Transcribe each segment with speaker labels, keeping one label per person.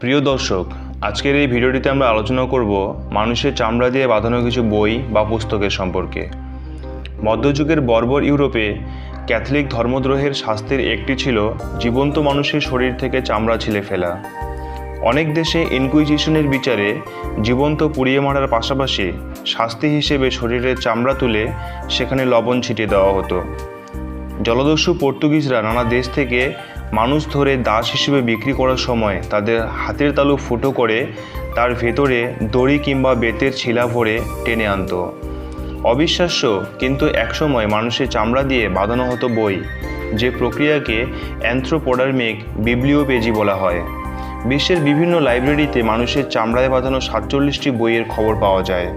Speaker 1: প্রিয় দর্শক, আজকের এই ভিডিওটিতে আমরা আলোচনা করব মানুষের চামড়া দিয়ে বাঁধানো কিছু বই বা পুস্তকের সম্পর্কে। মধ্যযুগের বর্বর ইউরোপে ক্যাথলিক ধর্মদ্রোহের শাস্তির একটি ছিল জীবন্ত মানুষের শরীর থেকে চামড়া ছিলে ফেলা। অনেক দেশে ইনকুইজিশনের বিচারে জীবন্ত পুড়িয়ে মারার পাশাপাশি শাস্তি হিসেবে শরীরের চামড়া তুলে সেখানে লবণ ছিটিয়ে দেওয়া হতো। জলদস্যু পর্তুগিজরা নানা দেশ থেকে মানুষ ধরে দাস হিসেবে বিক্রি করার সময় তাদের হাতের তালু ফুটো করে তার ভেতরে দড়ি কিংবা বেতের ছিলা ভরে টেনে আনত। অবিশ্বাস্য, কিন্তু একসময় মানুষের চামড়া দিয়ে বাঁধানো হতো বই, যে প্রক্রিয়াকে অ্যানথ্রোপোডার্মিক বিবলিওপেজি বলা হয়। বিশ্বের বিভিন্ন লাইব্রেরিতে মানুষের চামড়ায় বাঁধানো 47টি বইয়ের খবর পাওয়া যায়।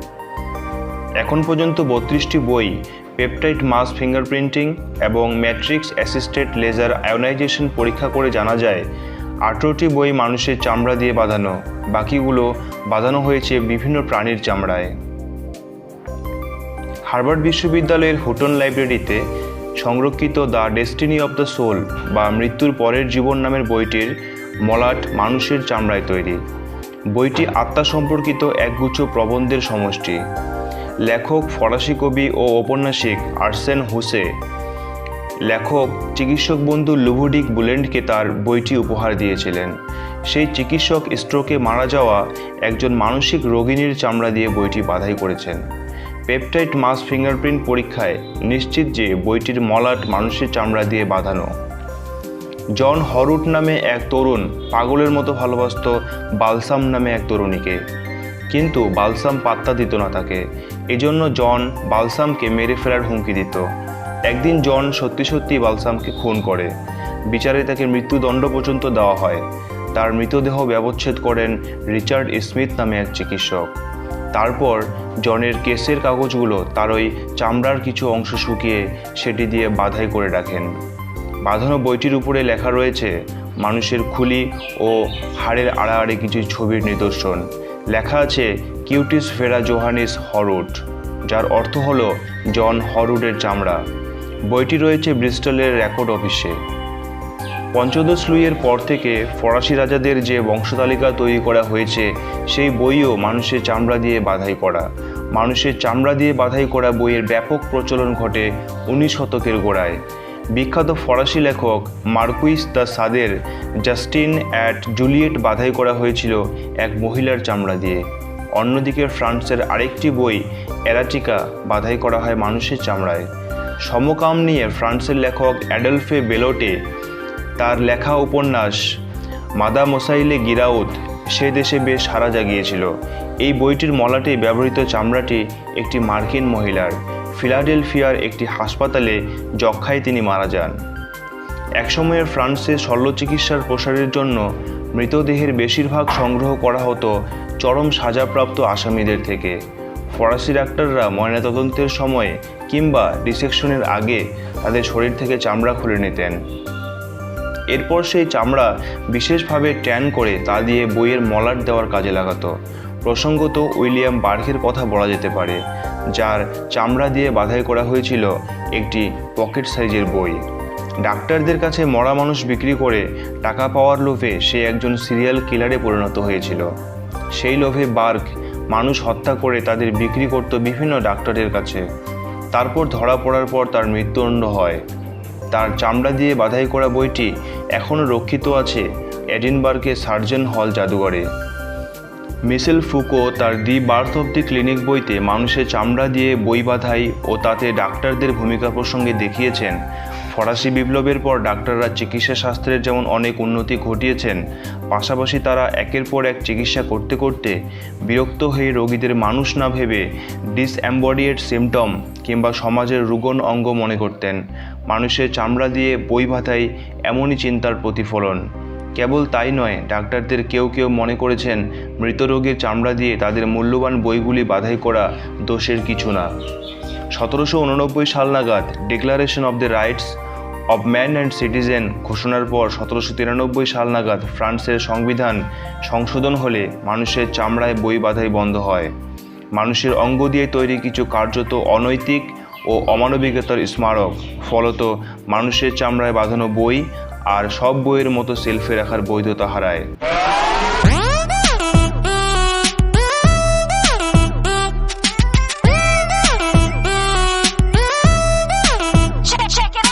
Speaker 1: এখন পর্যন্ত 32টি বই পেপটাইড মাস ফিঙ্গারপ্রিন্টিং এবং ম্যাট্রিক্স অ্যাসিস্টেড লেজার আয়োনাইজেশন পরীক্ষা করে জানা যায় 18টি বই মানুষের চামড়া দিয়ে বাঁধানো, বাকিগুলো বাঁধানো হয়েছে বিভিন্ন প্রাণীর চামড়ায়। হার্ভার্ড বিশ্ববিদ্যালয়ের হুটন লাইব্রেরিতে সংরক্ষিত the destiny of the soul বা মৃত্যুর পরের জীবন নামের বইটির মলাট মানুষের চামড়ায় তৈরি। বইটি আত্মা সম্পর্কিত একগুচ্ছ প্রবন্ধের সমষ্টি। লেখক ফরাসি কবি ও ঔপন্যাসিক আর্সেন হুসে লেখক চিকিৎসক বন্ধু লুভুডিক বুলেন্ডকে তার বইটি উপহার দিয়েছিলেন। সেই চিকিৎসক স্ট্রোকে মারা যাওয়া একজন মানসিক রোগিণীর চামড়া দিয়ে বইটি বাঁধাই করেছেন। পেপটাইড মাস ফিঙ্গারপ্রিন্ট পরীক্ষায় নিশ্চিত যে বইটির মলাট মানুষের চামড়া দিয়ে বাঁধানো। জন হরুট নামে এক তরুণ পাগলের মতো ভালোবাসত বালসাম নামে এক তরুণীকে, কিন্তু বালসাম পাত্তা দিত না তাকে। এজন্য জন বালসামকে মেরে ফেলার হুমকি দিত। একদিন জন সত্যি সত্যি বালসামকে খুন করে। বিচারে তাকে মৃত্যুদণ্ড পর্যন্ত দেওয়া হয়। তার মৃতদেহ ব্যবচ্ছেদ করেন রিচার্ড স্মিথ নামে এক চিকিৎসক। তারপর জনের কেসের কাগজগুলো তার ওই চামড়ার কিছু অংশ শুকিয়ে সেটি দিয়ে বাঁধাই করে রাখেন। বাঁধানো বইটির উপরে লেখা রয়েছে মানুষের খুলি ও হাড়ের আড়াআড়ি কিছু ছবির নিদর্শন। লেখা আছে কিউটিস ভেরা জোহানিস হরুট, যার অর্থ হলো জন হরুডের চামড়া। বইটি রয়েছে ব্রিস্টলের রেকর্ড অফিসে। পঞ্চদশ লুইয়ের পর থেকে ফরাসি রাজাদের যে বংশতালিকা তৈরি করা হয়েছে সেই বইও মানুষের চামড়া দিয়ে বাঁধাই করা। মানুষের চামড়া দিয়ে বাঁধাই করা বইয়ের ব্যাপক প্রচলন ঘটে 19 শতকের গোড়ায়। বিখ্যাত ফরাসি লেখক মার্কুইস দ্য সাদের জাস্টিন অ্যাট জুলিয়েট বাঁধাই করা হয়েছিল এক মহিলার চামড়া দিয়ে। অন্যদিকে ফ্রান্সের আরেকটি বই এরাটিকা বাঁধাই করা হয় মানুষের চামড়ায়। সমকাম নিয়ে ফ্রান্সের লেখক অ্যাডলফে বেলোটে তার লেখা উপন্যাস মাদামোসাইলে গিরাউত সে দেশে বেশ সাড়া জাগিয়েছিল। এই বইটির মলাটে ব্যবহৃত চামড়াটি একটি মার্কিন মহিলার। ফিলাডেলফিয়ার একটি হাসপাতালে যক্ষ্মায় তিনি মারা যান। একসময়ের ফ্রান্সে শল্য চিকিৎসার প্রসারের জন্য মৃতদেহের বেশিরভাগ সংগ্রহ করা হতো চরম সাজাপ্রাপ্ত আসামিদের থেকে। ফরাসি ডাক্তাররা ময়নাতদন্তের সময় কিংবা ডিসেকশনের আগে তাদের শরীর থেকে চামড়া খুলে নিতেন। এরপর সেই চামড়া বিশেষভাবে ট্যান করে তা দিয়ে বইয়ের মলাট দেওয়ার কাজে লাগাতো। প্রসঙ্গত উইলিয়াম বার্গের কথা বলা যেতে পারে, যার চামড়া দিয়ে বাঁধাই করা হয়েছিল একটি পকেট সাইজের বই। ডাক্তারদের কাছে মরা মানুষ বিক্রি করে টাকা পাওয়ার লোভে সে একজন সিরিয়াল কিলারে পরিণত হয়েছিল। সেই লোভে বার্গ মানুষ হত্যা করে তাদের বিক্রি করত বিভিন্ন ডাক্তারের কাছে। তারপর ধরা পড়ার পর তার মৃত্যুদণ্ড হয়। তার চামড়া দিয়ে বাঁধাই করা বইটি এখনও রক্ষিত আছে এডিনবার্গের সার্জেন হল জাদুঘরে। মিশেল ফুকো তার দি বার্থ অব দি ক্লিনিক বইতে মানুষের চামড়া দিয়ে বই বাঁধাই ও তাতে ডাক্তারদের ভূমিকা প্রসঙ্গে দেখিয়েছেন ফরাসি বিপ্লবের পর ডাক্তাররা চিকিৎসা শাস্ত্রের যেমন অনেক উন্নতি ঘটিয়েছেন, পাশাপাশি তারা একের পর এক চিকিৎসা করতে করতে বিরক্ত হয়ে রোগীদের মানুষ না ভেবে ডিসএম্বডিয়েড সিমটম কিংবা সমাজের রুগন অঙ্গ মনে করতেন। মানুষের চামড়া দিয়ে বই বাঁধাই এমনই চিন্তার প্রতিফলন। কেবল তাই নয়, ডাক্তারদের কেউ কেউ মনে করেছেন মৃত রোগীর চামড়া দিয়ে তাদের মূল্যবান বইগুলি বাঁধাই করা দোষের কিছু না। 1789 সাল নাগাদ declaration of the rights of man and citizen ঘোষণার পর 1793 সাল নাগাদ ফ্রান্সের সংবিধান সংশোধন হলে মানুষের চামড়ায় বই বাঁধাই বন্ধ হয়। মানুষের অঙ্গ দিয়ে তৈরি কিছু কার্যত অনৈতিক ও অমানবিকতার স্মারক, ফলত মানুষের চামড়ায় বাঁধানো বই আর সব বইয়ের মতো সেলফে রাখার বৈধতা হারায়।